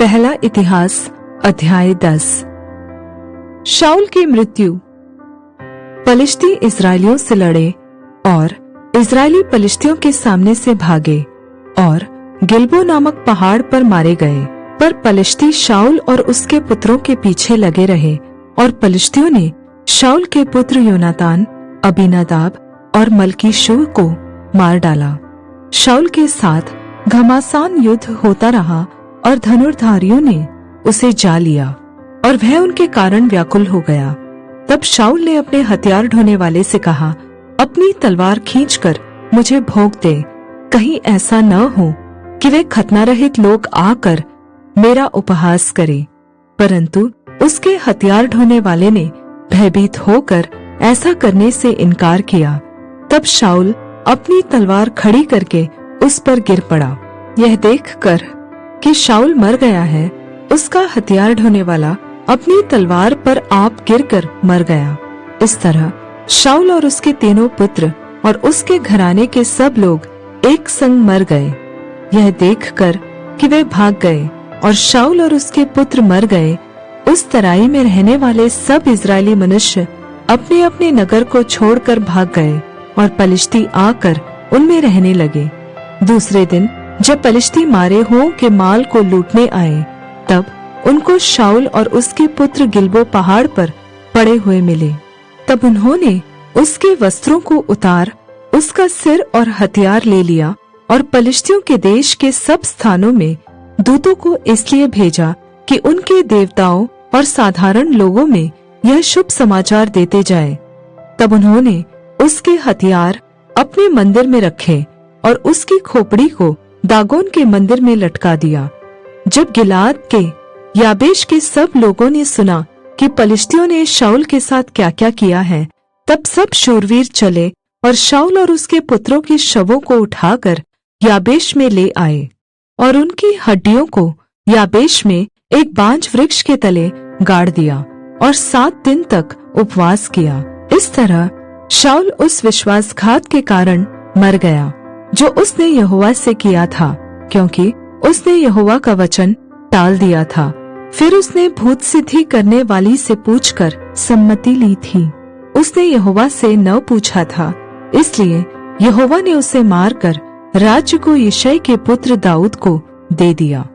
पहला इतिहास अध्याय 10। शाऊल की मृत्यु। पलिश्ती इस्राएलियों से लड़े और इस्राएली पलिश्तियों के सामने से भागे और गिलबो नामक पहाड़ पर मारे गए। पर पलिश्ती शाऊल और उसके पुत्रों के पीछे लगे रहे और पलिश्तियों ने शाऊल के पुत्र योनातान, अबीनादाब और मल्कीशूअ को मार डाला। शाऊल के साथ घमासान युद्ध होता रहा और धनुर्धारियों ने उसे जा लिया और वह उनके कारण व्याकुल हो गया। तब शाऊल ने अपने हथियार ढोने वाले से कहा, अपनी तलवार खींचकर मुझे भोंक दे, कहीं ऐसा न हो कि वे खतना-रहित लोग आकर मेरा उपहास करें। परंतु उसके हथियार ढोने वाले ने भयभीत होकर ऐसा करने से इनकार किया। तब शाऊल अपनी तलवार खड़ी करके उस पर गिर पड़ा। यह देखकर कि शाऊल मर गया है, उसका हथियार ढोने वाला अपनी तलवार पर आप गिरकर मर गया। इस तरह शाऊल और उसके तीनों पुत्र और उसके घराने के सब लोग एक संग मर गए। यह देखकर कि वे भाग गए और शाऊल और उसके पुत्र मर गए, उस तराई में रहने वाले सब इस्राएली मनुष्य अपने अपने नगर को छोड़कर भाग गए और पलिश्ती आकर उनमें रहने लगे। दूसरे दिन जब पलिश्ती मारे हुओं के माल को लूटने आए, तब उनको शाऊल और उसके पुत्र गिलबो पहाड़ पर पड़े हुए मिले। तब उन्होंने उसके वस्त्रों को उतार उसका सिर और हथियार ले लिया और पलिश्तियों के देश के सब स्थानों में दूतों को इसलिए भेजा कि उनके देवताओं और साधारण लोगों में यह शुभ समाचार देते जाए। तब उन्होंने उसके हथियार अपने मंदिर में रखे और उसकी खोपड़ी को दागोन के मंदिर में लटका दिया। जब गिलाद के याबेश के सब लोगों ने सुना कि पलिश्तियों ने शाऊल के साथ क्या-क्या किया है, तब सब शूरवीर चले और शाऊल और उसके पुत्रों के शवों को उठाकर याबेश में ले आए और उनकी हड्डियों को याबेश में एक बांज वृक्ष के तले गाड़ दिया और 7 दिन तक उपवास किया। इस तरह शाऊल उस विश्वासघात के कारण मर गया जो उसने यहोवा से किया था, क्योंकि उसने यहोवा का वचन टाल दिया था। फिर उसने भूत सिद्धि करने वाली से पूछकर सम्मति ली थी। उसने यहोवा से न पूछा था, इसलिए यहोवा ने उसे मारकर राज्य को यिशै के पुत्र दाऊद को दे दिया।